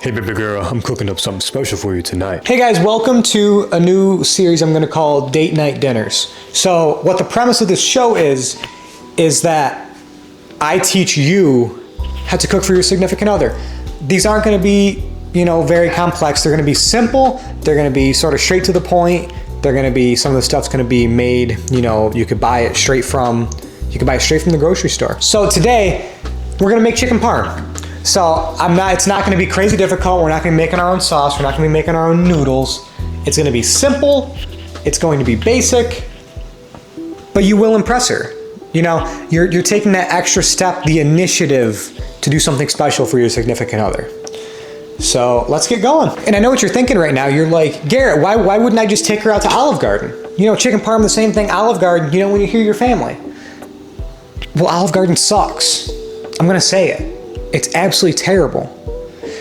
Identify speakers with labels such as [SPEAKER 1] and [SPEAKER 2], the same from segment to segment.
[SPEAKER 1] Hey baby girl, I'm cooking up something special for you tonight.
[SPEAKER 2] Hey guys, welcome to a new series I'm gonna call Date Night Dinners. So what the premise of this show is that I teach you how to cook for your significant other. These aren't gonna be, very complex. They're gonna be simple. They're gonna be sort of straight to the point. They're gonna be, some of the stuff's gonna be made, you could buy it straight from the grocery store. So today, we're gonna make chicken parm. So it's not gonna be crazy difficult. We're not gonna be making our own sauce. We're not gonna be making our own noodles. It's gonna be simple. It's going to be basic, but you will impress her. You're taking that extra step, the initiative to do something special for your significant other. So let's get going. And I know what you're thinking right now. You're like, Garrett, why wouldn't I just take her out to Olive Garden? Chicken parm, the same thing, Olive Garden, when you hear your family. Well, Olive Garden sucks. I'm gonna say it. It's absolutely terrible.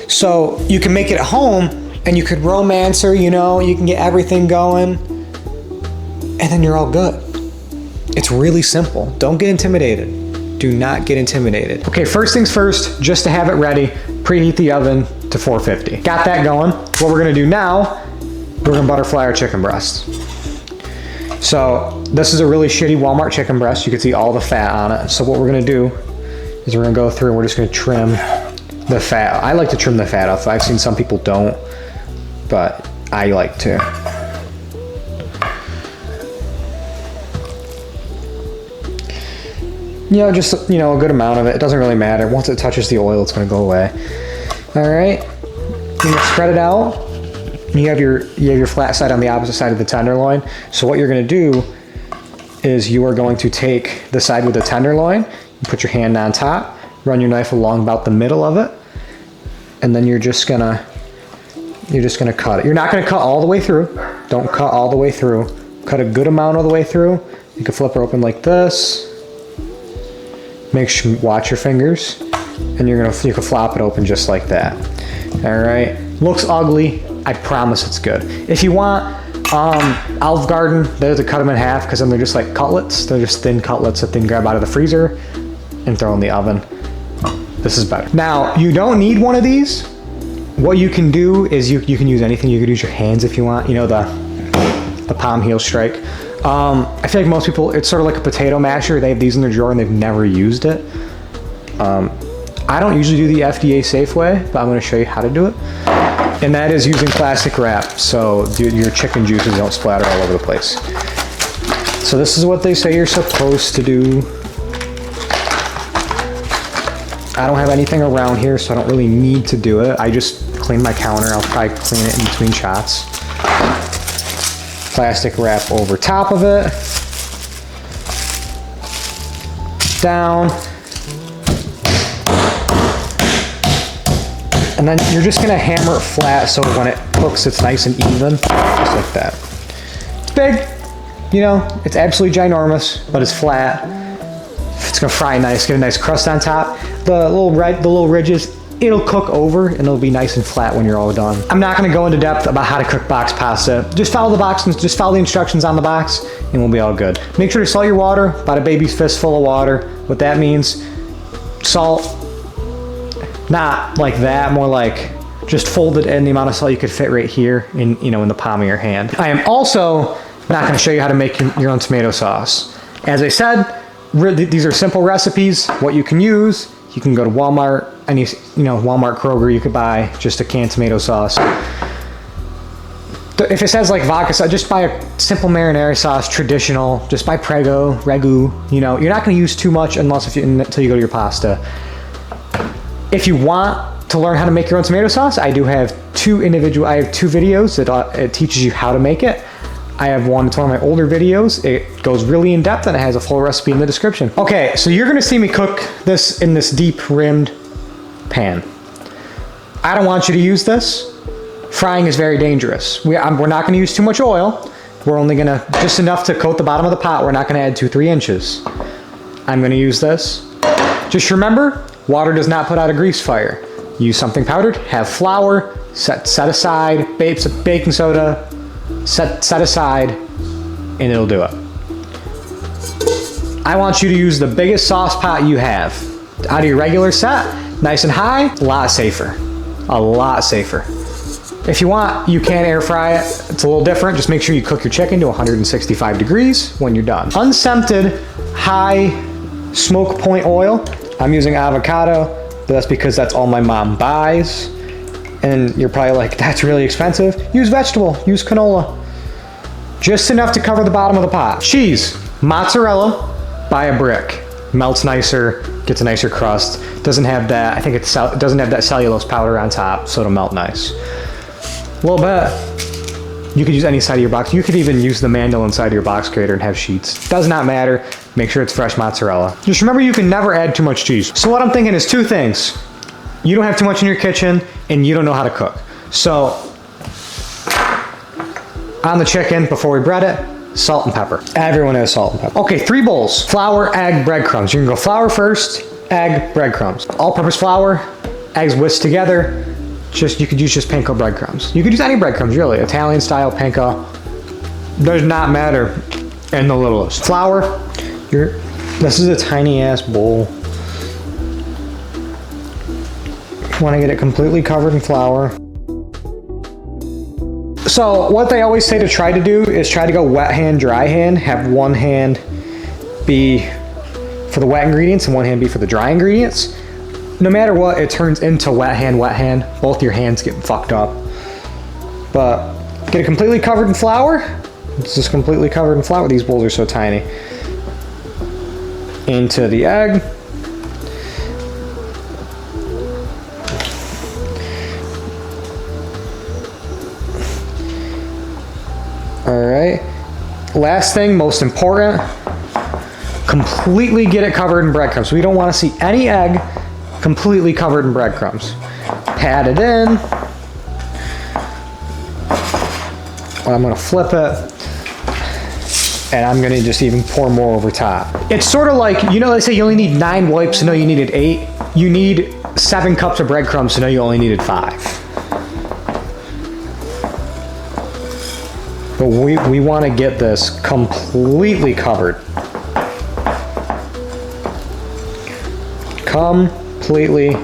[SPEAKER 2] So you can make it at home and you could romance her, you can get everything going and then you're all good. It's really simple. Don't get intimidated. Do not get intimidated. Okay, first things first, just to have it ready, preheat the oven to 450. Got that going. What we're gonna do now, we're gonna butterfly our chicken breast. So this is a really shitty Walmart chicken breast. You can see all the fat on it. So what we're gonna do is we're gonna go through and we're just gonna trim the fat. I like to trim the fat off. I've seen some people don't, but I like to. Just a good amount of it. It doesn't really matter. Once it touches the oil, it's gonna go away. All right, you spread it out. You have your flat side on the opposite side of the tenderloin. So what you're gonna do is you are going to take the side with the tenderloin, put your hand on top, run your knife along about the middle of it, and then you're just gonna cut it. You're not gonna cut all the way through. Don't cut all the way through. Cut a good amount of the way through. You can flip her open like this. Watch your fingers, and you can flop it open just like that. All right. Looks ugly. I promise it's good. If you want Olive Garden, they have to cut them in half because then they're just like cutlets. They're just thin cutlets that they can grab out of the freezer and throw in the oven. This is better. Now, you don't need one of these. What you can do is you can use anything. You could use your hands if you want, the palm heel strike. I feel like most people, it's sort of like a potato masher. They have these in their drawer and they've never used it. I don't usually do the FDA safe way, but I'm gonna show you how to do it. And that is using plastic wrap so your chicken juices don't splatter all over the place. So this is what they say you're supposed to do. I don't have anything around here, so I don't really need to do it. I just clean my counter. I'll probably clean it in between shots. Plastic wrap over top of it. Down. And then you're just gonna hammer it flat so when it cooks, it's nice and even, just like that. It's big, it's absolutely ginormous, but it's flat. It's gonna fry nice, get a nice crust on top. The little ridges, it'll cook over and it'll be nice and flat when you're all done. I'm not gonna go into depth about how to cook box pasta. Just follow the box and just follow the instructions on the box and we'll be all good. Make sure to salt your water, about a baby's fistful of water. What that means, salt, not like that, more like just fold it in the amount of salt you could fit right here in, in the palm of your hand. I am also not gonna show you how to make your own tomato sauce. As I said, these are simple recipes. What you can use, you can go to Walmart, Walmart, Kroger, you could buy just a canned tomato sauce. If it says like vodka sauce, just buy a simple marinara sauce, traditional, just buy Prego, Ragu, you're not gonna use too much until you go to your pasta. If you want to learn how to make your own tomato sauce, I have two videos that it teaches you how to make it. I have one, it's one of my older videos. It goes really in depth and it has a full recipe in the description. Okay, so you're gonna see me cook this in this deep rimmed pan. I don't want you to use this. Frying is very dangerous. We're not gonna use too much oil. We're only gonna, just enough to coat the bottom of the pot. We're not gonna add 2-3 inches. I'm gonna use this. Just remember, water does not put out a grease fire. Use something powdered, have flour, set aside, baking soda, set aside, and it'll do it. I want you to use the biggest sauce pot you have. Out of your regular set, nice and high, a lot safer. A lot safer. If you want, you can air fry it. It's a little different. Just make sure you cook your chicken to 165 degrees when you're done. Unscented, high smoke point oil. I'm using avocado, but that's because that's all my mom buys. And you're probably like, that's really expensive. Use vegetable, use canola. Just enough to cover the bottom of the pot. Cheese, mozzarella, buy a brick. Melts nicer, gets a nicer crust. Doesn't have that, I think it doesn't have that cellulose powder on top, so it'll melt nice. A little bit. You could use any side of your box. You could even use the mandel inside of your box grater and have sheets. Does not matter. Make sure it's fresh mozzarella. Just remember, you can never add too much cheese. So what I'm thinking is two things. You don't have too much in your kitchen and you don't know how to cook. So on the chicken, before we bread it, salt and pepper. Everyone has salt and pepper. Okay, 3 bowls. Flour, egg, breadcrumbs. You can go flour first, egg, breadcrumbs. All-purpose flour, eggs whisked together. You could use just panko breadcrumbs. You could use any breadcrumbs, really. Italian style panko. Does not matter in the littlest. Flour. This is a tiny ass bowl. You want to get it completely covered in flour. So what they always say to try to do is try to go wet hand, dry hand. Have one hand be for the wet ingredients and one hand be for the dry ingredients. No matter what, it turns into wet hand, wet hand. Both your hands get fucked up. But get it completely covered in flour. It's just completely covered in flour. These bowls are so tiny. Into the egg. All right. Last thing, most important, completely get it covered in breadcrumbs. We don't want to see any egg completely covered in breadcrumbs. Pat it in. I'm gonna flip it. And I'm gonna just even pour more over top. It's sort of like, you know, they say you only need 9 wipes to know you needed 8. You need 7 cups of breadcrumbs to know you only needed 5. But we wanna get this completely covered. Completely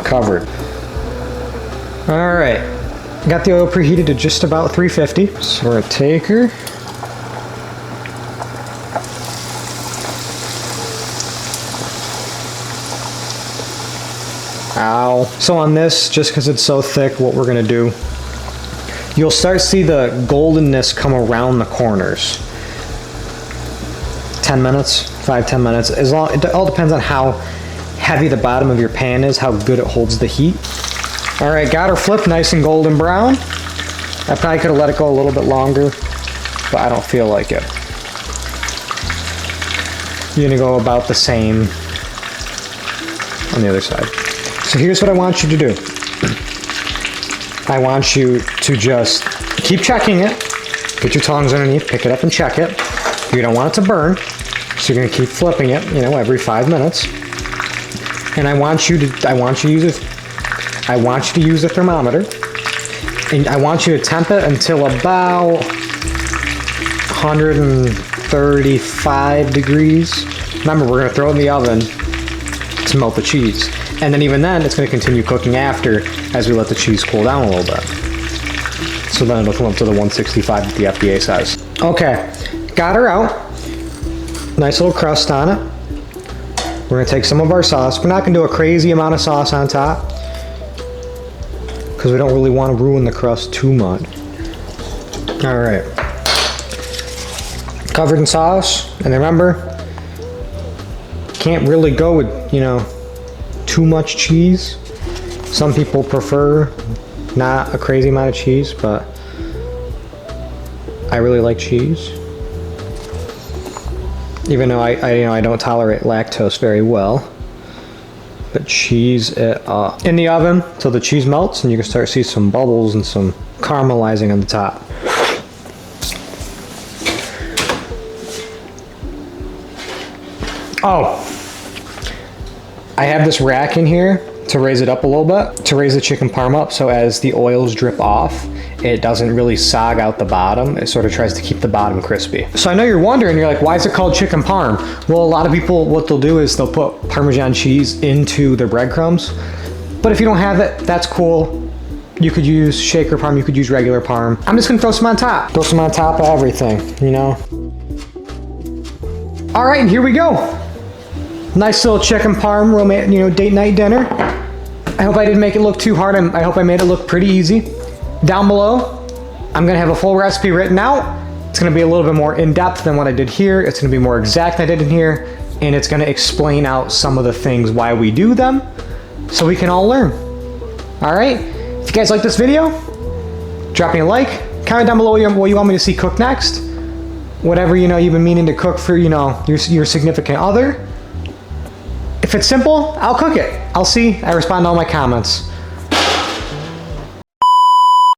[SPEAKER 2] covered. All right, got the oil preheated to just about 350. So we're gonna take her. Ow. So on this, just because it's so thick, what we're gonna do, you'll start to see the goldenness come around the corners. 10 minutes, 5-10 minutes. It all depends on how heavy the bottom of your pan is, how good it holds the heat. All right, got her flipped nice and golden brown. I probably could have let it go a little bit longer, but I don't feel like it. You're gonna go about the same on the other side. So here's what I want you to do. I want you to just keep checking it. Get your tongs underneath, pick it up and check it. You don't want it to burn, so you're gonna keep flipping it, you know, every 5 minutes. And I want you to use a thermometer, and I want you to temp it until about 135 degrees. Remember, we're gonna throw it in the oven to melt the cheese. And then even then, it's gonna continue cooking after as we let the cheese cool down a little bit. So then it'll come up to the 165 that the FDA says. Okay, got her out. Nice little crust on it. We're gonna take some of our sauce. We're not gonna do a crazy amount of sauce on top because we don't really want to ruin the crust too much. All right. Covered in sauce, and remember, can't really go with, you know, too much cheese. Some people prefer not a crazy amount of cheese, but I really like cheese. Even though I don't tolerate lactose very well, but cheese it up. In the oven till the cheese melts, and you can start to see some bubbles and some caramelizing on the top. Oh, I have this rack in here to raise it up a little bit, to raise the chicken parm up, so as the oils drip off, it doesn't really sog out the bottom. It sort of tries to keep the bottom crispy. So I know you're wondering, you're like, why is it called chicken parm? Well, a lot of people, what they'll do is they'll put Parmesan cheese into their breadcrumbs. But if you don't have it, that's cool. You could use shaker parm, you could use regular parm. I'm just gonna throw some on top. Throw some on top of everything, you know? All right, and here we go. Nice little chicken parm, you know, date night dinner. I hope I didn't make it look too hard. I hope I made it look pretty easy. Down below, I'm gonna have a full recipe written out. It's gonna be a little bit more in-depth than what I did here. It's gonna be more exact than I did in here. And it's gonna explain out some of the things why we do them, so we can all learn. All right, if you guys like this video, drop me a like, comment down below what you want me to see cook next. Whatever, you know, you've been meaning to cook for, you know, your significant other. If it's simple, I'll cook it. I'll see, I respond to all my comments.